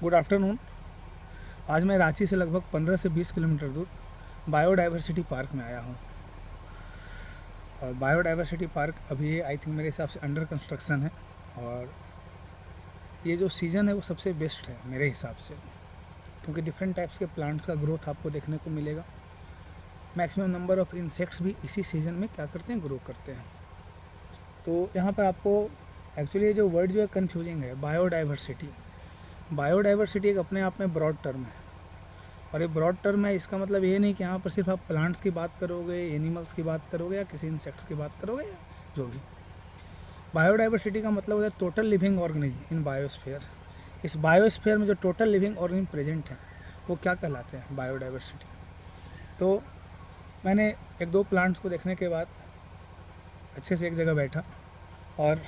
Good afternoon. आज मैं रांची से लगभग 15 से 20 किलोमीटर दूर बायोडाइवर्सिटी पार्क में आया हूँ। और बायोडाइवर्सिटी पार्क अभी आई थिंक मेरे हिसाब से अंडर कंस्ट्रक्शन है, और ये जो सीज़न है वो सबसे बेस्ट है मेरे हिसाब से, क्योंकि डिफरेंट टाइप्स के प्लांट्स का ग्रोथ आपको देखने को मिलेगा। मैक्सिमम नंबर ऑफ इंसेक्ट्स भी इसी सीज़न में क्या करते हैं, ग्रो करते हैं। तो यहाँ पर आपको एक्चुअली ये जो वर्ड जो है कन्फ्यूजिंग है। बायोडाइवर्सिटी एक अपने आप में ब्रॉड टर्म है, और ये ब्रॉड टर्म है, इसका मतलब ये नहीं कि यहाँ पर सिर्फ आप प्लांट्स की बात करोगे, एनिमल्स की बात करोगे, या किसी इंसेक्ट्स की बात करोगे, या जो भी। बायोडाइवर्सिटी का मतलब होता है total living organism in biosphere. इस बायोस्फीयर में जो टोटल लिविंग ऑर्गेनिज्म प्रेजेंट हैं वो क्या कहलाते हैं, बायोडाइवर्सिटी। तो मैंने एक दो प्लांट्स को देखने के बाद अच्छे से एक जगह बैठा, और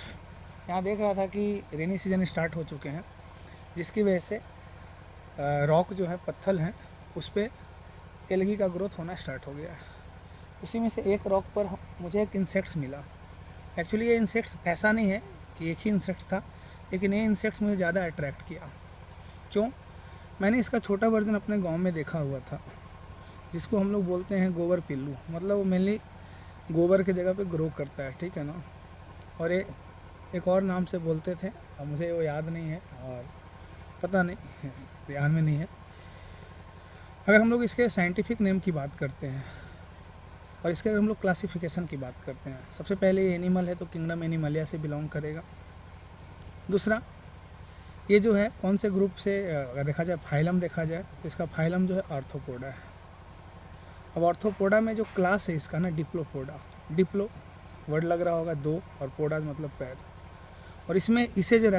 यहाँ देख रहा था कि रेनी सीजन स्टार्ट हो चुके हैं, जिसकी वजह से रॉक जो है, पत्थर हैं, उस पर एल्गी का ग्रोथ होना स्टार्ट हो गया है। उसी में से एक रॉक पर मुझे एक इंसेक्ट्स मिला। एक्चुअली ये इंसेक्ट्स ऐसा नहीं है कि एक ही इंसेक्ट्स था, लेकिन ये इंसेक्ट्स मुझे ज़्यादा अट्रैक्ट किया। क्यों? मैंने इसका छोटा वर्जन अपने गांव में देखा हुआ था, जिसको हम लोग बोलते हैं गोबर पिल्लू। मतलब वो मेनली गोबर की जगह पे ग्रो करता है, ठीक है ना। और ये एक और नाम से बोलते थे, अब मुझे वो याद नहीं है, और पता नहीं, ध्यान में नहीं है। अगर हम लोग इसके साइंटिफिक नेम की बात करते हैं, और इसके अगर हम लोग क्लासिफिकेशन की बात करते हैं, सबसे पहले ये एनिमल है तो किंगडम एनिमलिया से बिलोंग करेगा। दूसरा, ये जो है कौन से ग्रुप से, अगर देखा जाए फाइलम देखा जाए तो इसका फाइलम जो है आर्थ्रोपोडा है। अब आर्थ्रोपोडा में जो क्लास है इसका ना, डिप्लोपोडा। डिप्लो वर्ड लग रहा होगा दो, और पोडा मतलब पैर। और इसमें इसे जो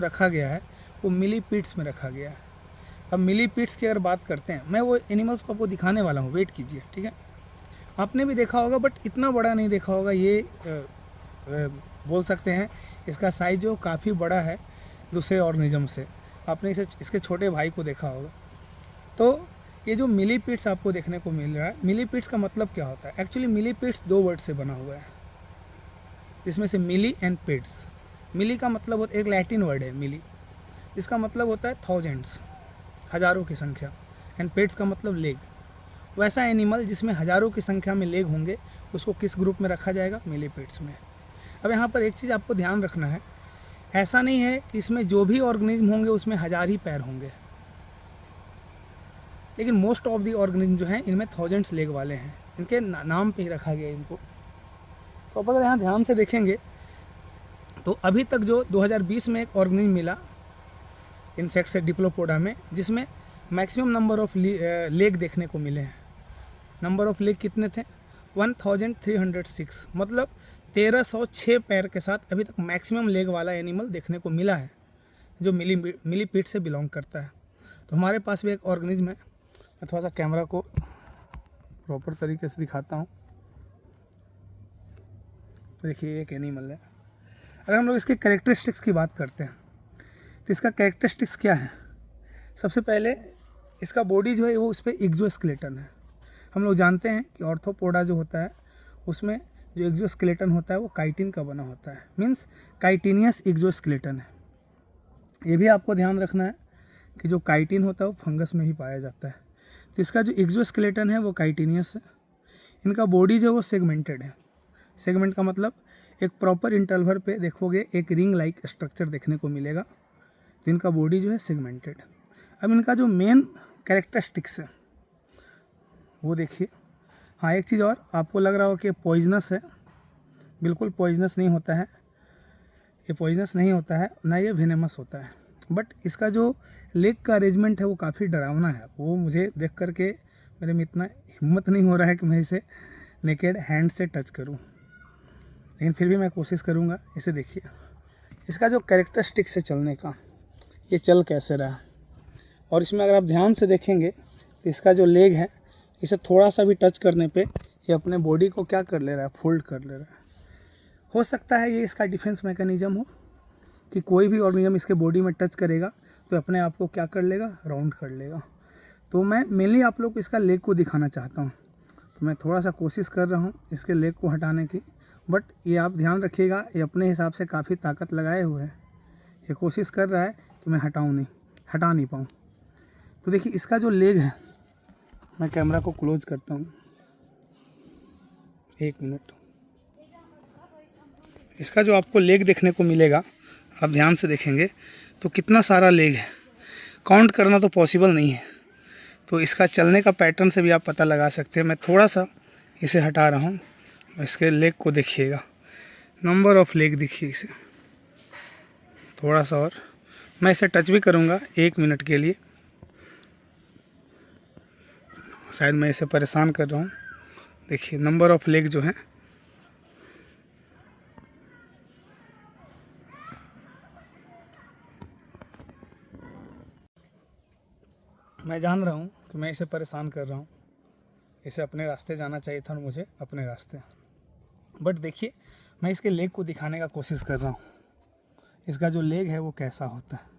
रखा गया है वो मिलीपीड्स में रखा गया है। अब मिलीपीड्स की अगर बात करते हैं, मैं वो एनिमल्स को आपको दिखाने वाला हूँ, वेट कीजिए, ठीक है। आपने भी देखा होगा, बट इतना बड़ा नहीं देखा होगा। ये बोल सकते हैं इसका साइज जो काफ़ी बड़ा है दूसरे ऑर्गेनिज्म से। आपने इसके छोटे भाई को देखा होगा। तो ये जो मिलीपीड्स आपको देखने को मिल रहा है, मिलीपीड्स का मतलब क्या होता है? एक्चुअली मिलीपीड्स दो वर्ड से बना हुआ है, जिसमें से मिली एंड पिड्स। मिली का मतलब होता है, एक लैटिन वर्ड है मिली, जिसका मतलब होता है थाउजेंड्स, हज़ारों की संख्या, एंड पेट्स का मतलब लेग। वैसा एनिमल जिसमें हज़ारों की संख्या में लेग होंगे, उसको किस ग्रुप में रखा जाएगा? मिलीपेट्स में। अब यहाँ पर एक चीज़ आपको ध्यान रखना है, ऐसा नहीं है कि इसमें जो भी ऑर्गेनिज्म होंगे उसमें हज़ार ही पैर होंगे, लेकिन मोस्ट ऑफ दी ऑर्गेनिज्म जो हैं इनमें थाउजेंड्स लेग वाले हैं, इनके नाम पे ही रखा गया इनको। तो अब अगर यहाँ ध्यान से देखेंगे तो अभी तक जो 2020 में एक ऑर्गेनिज्म मिला इंसेक्ट से, डिप्लोपोडा में, जिसमें मैक्सिमम नंबर ऑफ लेग देखने को मिले हैं। नंबर ऑफ लेग कितने थे? 1306, मतलब 1306 पैर के साथ अभी तक मैक्सिमम लेग वाला एनिमल देखने को मिला है, जो मिलीपीड से बिलोंग करता है। तो हमारे पास भी एक ऑर्गेनिज्म है। मैं थोड़ा सा कैमरा को प्रॉपर तरीके से दिखाता हूँ। देखिए, एक एनिमल है। अगर हम लोग इसके कैरेक्टरिस्टिक्स की बात करते हैं तो इसका कैरेक्टरिस्टिक्स क्या है? सबसे पहले इसका बॉडी जो है वो उस पर एक्सोस्केलेटन है। हम लोग जानते हैं कि ऑर्थोपोडा जो होता है उसमें जो एक्सोस्केलेटन होता है वो काइटिन का बना होता है, मीन्स काइटिनियस एक्सोस्केलेटन है। ये भी आपको ध्यान रखना है कि जो काइटिन होता है वो फंगस में ही पाया जाता है। तो इसका जो एक्सोस्केलेटन है वो काइटिनियस है। इनका बॉडी जो है वो सेगमेंटेड है। सेगमेंट का मतलब एक प्रॉपर इंटरवल पे देखोगे एक रिंग लाइक स्ट्रक्चर देखने को मिलेगा। तो इनका बॉडी जो है सेगमेंटेड। अब इनका जो मेन कैरेक्टरिस्टिक्स है वो देखिए। हाँ, एक चीज़ और, आपको लग रहा हो कि पॉइजनस है, बिल्कुल पॉइजनस नहीं होता है। ये पॉइजनस नहीं होता है, ना ये वेनेमस होता है। बट इसका जो लेग का अरेंजमेंट है वो काफ़ी डरावना है। वो मुझे देख करके मेरे में इतना हिम्मत नहीं हो रहा है कि मैं इसे नेकेड हैंड से टच करूं, लेकिन फिर भी मैं कोशिश करूंगा। इसे देखिए, इसका जो कैरेक्टरिस्टिक्स है चलने का, ये चल कैसे रहा है। और इसमें अगर आप ध्यान से देखेंगे तो इसका जो लेग है, इसे थोड़ा सा भी टच करने पे ये अपने बॉडी को क्या कर ले रहा है? फोल्ड कर ले रहा है। हो सकता है ये इसका डिफेंस मैकेनिज्म हो कि कोई भी ऑर्गेनिज्म इसके बॉडी में टच करेगा तो अपने आप को क्या कर लेगा? राउंड कर लेगा। तो मैं मेनली आप लोग को इसका लेग को दिखाना चाहता हूँ, तो मैं थोड़ा सा कोशिश कर रहा हूँ इसके लेग को हटाने की। बट ये आप ध्यान रखिएगा, ये अपने हिसाब से काफ़ी ताकत लगाए हुए है। ये कोशिश कर रहा है कि मैं हटाऊँ नहीं, हटा नहीं पाऊँ। तो देखिए इसका जो लेग है, मैं कैमरा को क्लोज करता हूँ, 1 मिनट। इसका जो आपको लेग देखने को मिलेगा, आप ध्यान से देखेंगे तो कितना सारा लेग है, काउंट करना तो पॉसिबल नहीं है। तो इसका चलने का पैटर्न से भी आप पता लगा सकते हैं। मैं थोड़ा सा इसे हटा रहा हूँ, इसके लेग को देखिएगा, नंबर ऑफ लेग देखिए इसे, थोड़ा सा और मैं इसे टच भी करूँगा 1 मिनट के लिए। शायद मैं इसे परेशान कर रहा हूँ। देखिए नंबर ऑफ लेग जो है, मैं जान रहा हूँ कि मैं इसे परेशान कर रहा हूँ, इसे अपने रास्ते जाना चाहिए था और मुझे अपने रास्ते। बट देखिए मैं इसके लेग को दिखाने का कोशिश कर रहा हूँ, इसका जो लेग है वो कैसा होता है।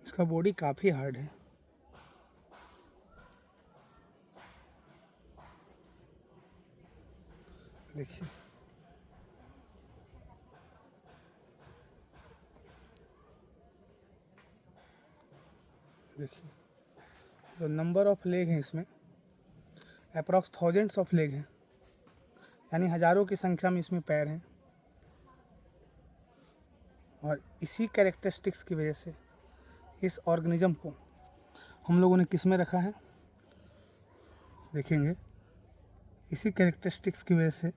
इसका बॉडी काफ़ी हार्ड है। देखिए देखिए जो नंबर ऑफ लेग हैं इसमें, अप्रॉक्स थाउजेंड्स ऑफ लेग हैं, यानी हज़ारों की संख्या में इसमें पैर हैं। और इसी कैरेक्टरिस्टिक्स की वजह से इस ऑर्गेनिज्म को हम लोगों ने किस में रखा है, देखेंगे इसी कैरेक्टरिस्टिक्स की वजह से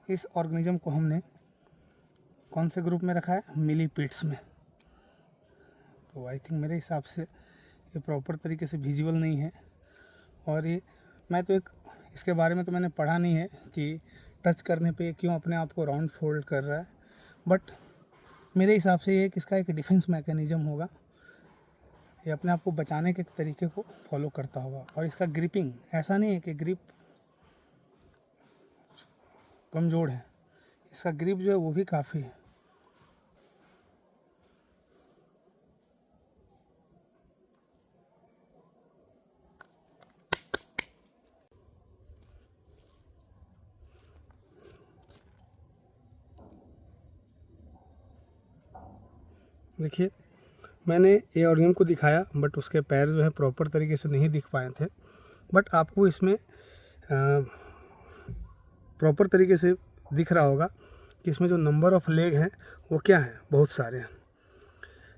इस ऑर्गेनिज्म को हमने कौन से ग्रुप में रखा है, मिलीपीड्स में। तो आई थिंक मेरे हिसाब से ये प्रॉपर तरीके से विजुअल नहीं है। और ये मैं तो इसके बारे में तो मैंने पढ़ा नहीं है कि टच करने पे क्यों अपने आप को राउंड फोल्ड कर रहा है, बट मेरे हिसाब से ये इसका एक डिफेंस मैकेनिज़्म होगा, ये अपने आप को बचाने के तरीके को फॉलो करता होगा। और इसका ग्रिपिंग ऐसा नहीं है कि ग्रिप कमज़ोर है, इसका ग्रिप जो है वो भी काफ़ी है। देखिए मैंने ये ऑर्गेनिज्म को दिखाया, बट उसके पैर जो है प्रॉपर तरीके से नहीं दिख पाए थे। बट आपको इसमें प्रॉपर तरीके से दिख रहा होगा कि इसमें जो नंबर ऑफ लेग हैं वो क्या है, बहुत सारे हैं।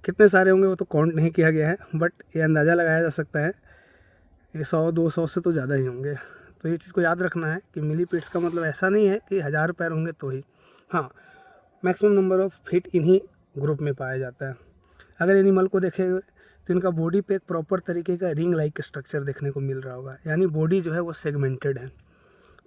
कितने सारे होंगे वो तो काउंट नहीं किया गया है, बट ये अंदाज़ा लगाया जा सकता है ये 100-200 से तो ज़्यादा ही होंगे। तो ये चीज़ को याद रखना है कि मिलीपीड्स का मतलब ऐसा नहीं है कि 1000 पैर होंगे तो ही, हाँ मैक्सिमम नंबर ऑफ फीट इन्हीं ग्रुप में पाया जाता है। अगर एनिमल को देखेंगे तो इनका बॉडी पे एक प्रॉपर तरीके का रिंग लाइक स्ट्रक्चर देखने को मिल रहा होगा, यानी बॉडी जो है वो सेगमेंटेड है।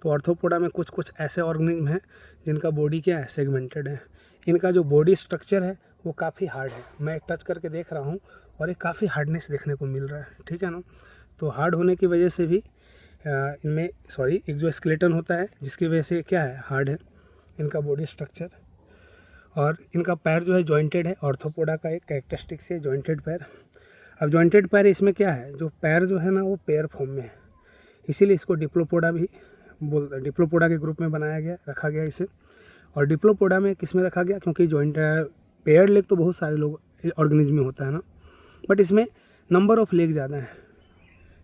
तो आर्थ्रोपोडा में कुछ कुछ ऐसे ऑर्गेनिज्म हैं जिनका बॉडी क्या है, सेगमेंटेड है। इनका जो बॉडी स्ट्रक्चर है वो काफ़ी हार्ड है, मैं टच करके देख रहा हूँ और ये काफ़ी हार्डनेस देखने को मिल रहा है, ठीक है ना। तो हार्ड होने की वजह से भी इनमें एक जो स्केलेटन होता है जिसकी वजह से क्या है, हार्ड है इनका बॉडी स्ट्रक्चर। और इनका पैर जो है जॉइंटेड है, आर्थ्रोपोडा का एक कैरेक्टरिस्टिक्स है जॉइंटेड पैर। अब जॉइंटेड पैर इसमें क्या है, जो पैर जो है ना वो पेयर फॉर्म में है, इसीलिए इसको डिप्लोपोडा भी बोलते हैं, डिप्लोपोडा के ग्रुप में बनाया गया, रखा गया इसे। और डिप्लोपोडा में किस में रखा गया, क्योंकि जॉइंट पेयर लेग तो बहुत सारे लोग ऑर्गेनिज्म में होता है ना, बट इसमें नंबर ऑफ लेग ज़्यादा है,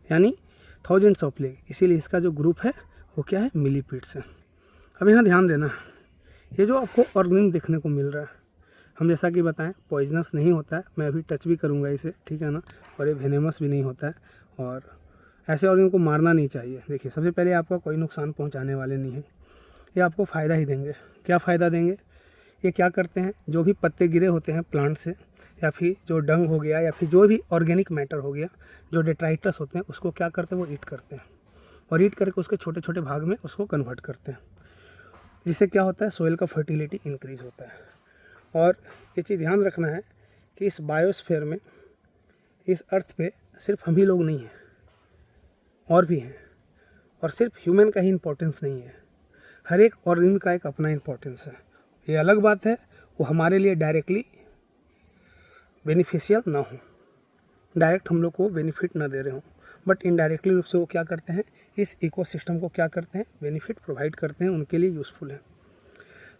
यानी थाउजेंड्स ऑफ लेग, इसीलिए इसका जो ग्रुप है वो क्या है, मिलीपीड्स है। अब यहाँ ध्यान देना, ये जो आपको ऑर्गेनिज्म देखने को मिल रहा है, हम जैसा कि बताएं पॉइजनस नहीं होता है, मैं अभी टच भी करूँगा इसे, ठीक है ना, और ये वेनेमस भी नहीं होता है, और ऐसे ऑर्गेनिज्म को मारना नहीं चाहिए। देखिए सबसे पहले आपका कोई नुकसान पहुंचाने वाले नहीं है, ये आपको फ़ायदा ही देंगे। क्या फ़ायदा देंगे, ये क्या करते हैं, जो भी पत्ते गिरे होते हैं प्लांट से, या फिर जो डंग हो गया, या फिर जो भी ऑर्गेनिक मैटर हो गया, जो डेट्राइटस होते हैं, उसको क्या करते हैं, वो ईट करते हैं, और ईट करके उसके छोटे छोटे भाग में उसको कन्वर्ट करते हैं, जिससे क्या होता है, सोइल का फर्टिलिटी इंक्रीज़ होता है। और ये चीज़ ध्यान रखना है कि इस बायोस्फीयर में, इस अर्थ पे सिर्फ हम ही लोग नहीं हैं, और भी हैं, और सिर्फ ह्यूमन का ही इम्पोर्टेंस नहीं है, हर एक ऑर्गेनिज्म का एक अपना इम्पोर्टेंस है। ये अलग बात है वो हमारे लिए डायरेक्टली बेनिफिशियल ना हो, डायरेक्ट हम लोग को बेनिफिट ना दे रहे हो, बट इनडायरेक्टली रूप से वो क्या करते हैं, इस इकोसिस्टम को क्या करते हैं, बेनिफिट प्रोवाइड करते हैं, उनके लिए यूज़फुल है।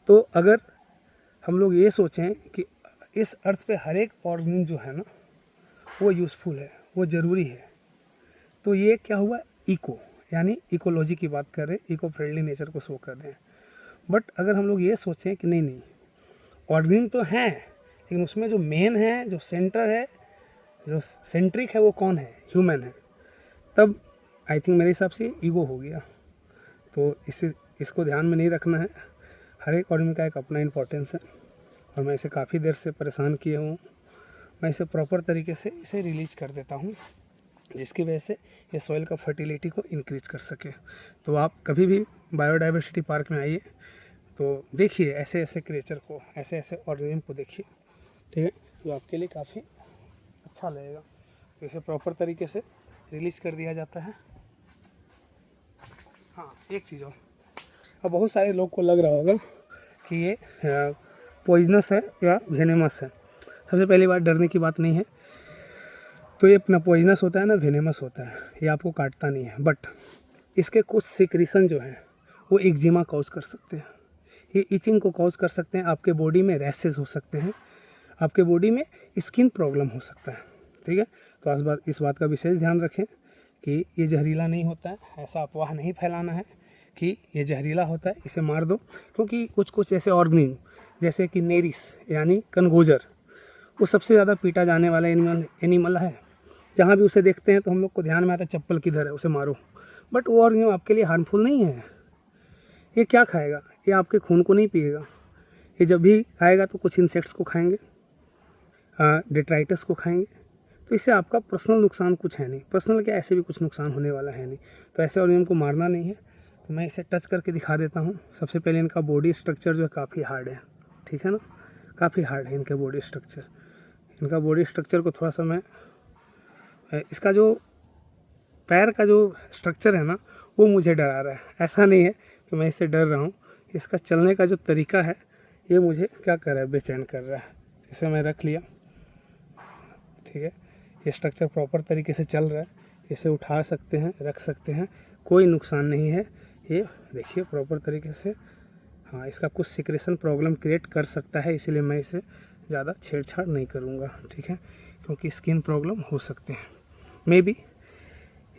तो अगर हम लोग ये सोचें कि इस अर्थ पे हर एक ऑर्गेनिज्म जो है ना वो यूज़फुल है, वो ज़रूरी है, तो ये क्या हुआ, इको यानी इकोलॉजी की बात कर रहे हैं, इको फ्रेंडली नेचर को शो कर रहे हैं। बट अगर हम लोग ये सोचें कि नहीं ऑर्गेनिज्म तो हैं, लेकिन उसमें जो मेन है, जो सेंटर है, जो सेंट्रिक है, वो कौन है, ह्यूमन है, तब आई थिंक मेरे हिसाब से ईगो हो गया। तो इसको ध्यान में नहीं रखना है। हर एक ऑर्गेनिज्म का एक अपना इम्पोर्टेंस है और मैं इसे काफ़ी देर से परेशान किया हूँ। मैं इसे प्रॉपर तरीके से इसे रिलीज़ कर देता हूँ, जिसकी वजह से ये सॉइल का फर्टिलिटी को इंक्रीज कर सके। तो आप कभी भी बायोडाइवर्सिटी पार्क में आइए तो देखिए ऐसे ऐसे क्रिएचर को, ऐसे ऐसे ऑर्गेनिज्म को देखिए, ठीक है, जो आपके लिए काफ़ी अच्छा लगेगा। तो इसे प्रॉपर तरीके से रिलीज़ कर दिया जाता है। हाँ, एक चीज़ और, अब बहुत सारे लोग को लग रहा होगा कि ये पॉइजनस है या वेनेमस है। सबसे पहली बात, डरने की बात नहीं है। तो ये अपना पॉइजनस होता है ना, वेनेमस होता है, ये आपको काटता नहीं है, बट इसके कुछ सिक्रीशन जो हैं वो एक्जिमा कॉज कर सकते हैं, ये इचिंग को कॉज कर सकते हैं, आपके बॉडी में रैशेज हो सकते हैं, आपके बॉडी में स्किन प्रॉब्लम हो सकता है, ठीक है। तो इस बात का विशेष ध्यान रखें कि ये जहरीला नहीं होता है, ऐसा अफवाह नहीं फैलाना है कि ये जहरीला होता है, इसे मार दो। क्योंकि कुछ ऐसे ऑर्गेनिज्म जैसे कि नेरिस यानी कनगोजर, वो सबसे ज़्यादा पीटा जाने वाला एनिमल है। जहाँ भी उसे देखते हैं तो हम लोग को ध्यान में आता है चप्पल किधर है, उसे मारो। बट वो ऑर्गेनिज्म आपके लिए हार्मफुल नहीं है। ये क्या खाएगा, ये आपके खून को नहीं पिएगा। ये जब भी खाएगा तो कुछ इंसेक्ट्स को खाएंगे, डेट्राइटस को खाएंगे। तो इससे आपका पर्सनल नुकसान कुछ है नहीं, पर्सनल क्या, ऐसे भी कुछ नुकसान होने वाला है नहीं। तो ऐसे ऑर्गेनिज्म को मारना नहीं है। तो मैं इसे टच करके दिखा देता हूँ। सबसे पहले इनका बॉडी स्ट्रक्चर जो है काफ़ी हार्ड है, ठीक है ना, काफ़ी हार्ड है इनके बॉडी स्ट्रक्चर। इनका बॉडी स्ट्रक्चर को थोड़ा सा मैं, इसका जो पैर का जो स्ट्रक्चर है ना वो मुझे डरा रहा है। ऐसा नहीं है कि मैं इससे डर रहा हूँ, इसका चलने का जो तरीका है ये मुझे क्या कर रहा है, बेचैन कर रहा है। इसे मैं रख लिया, ठीक है, ये स्ट्रक्चर प्रॉपर तरीके से चल रहा है, इसे उठा सकते हैं, रख सकते हैं, कोई नुकसान नहीं है। ये देखिए प्रॉपर तरीके से, हाँ, इसका कुछ सिक्रेशन प्रॉब्लम क्रिएट कर सकता है, इसीलिए मैं इसे ज़्यादा छेड़छाड़ नहीं करूँगा, ठीक है, क्योंकि स्किन प्रॉब्लम हो सकते हैं। मे बी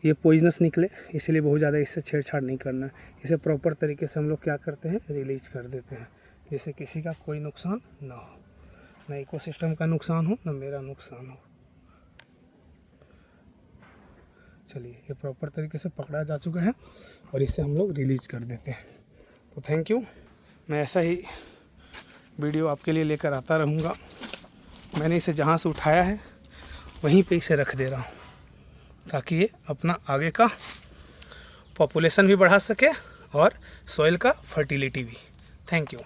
ये पॉइजनस निकले, इसलिए बहुत ज़्यादा इससे छेड़छाड़ नहीं करना। इसे प्रॉपर तरीके से हम लोग क्या करते हैं, रिलीज कर देते हैं, जिससे किसी का कोई नुकसान ना हो, ना इकोसिस्टम का नुकसान हो, ना मेरा नुकसान हो। चलिए, ये प्रॉपर तरीके से पकड़ा जा चुका है और इसे हम लोग रिलीज कर देते हैं। तो थैंक यू, मैं ऐसा ही वीडियो आपके लिए लेकर आता रहूँगा। मैंने इसे जहाँ से उठाया है वहीं पे इसे रख दे रहा हूँ, ताकि ये अपना आगे का पॉपुलेशन भी बढ़ा सके और सॉइल का फर्टिलिटी भी। Thank you.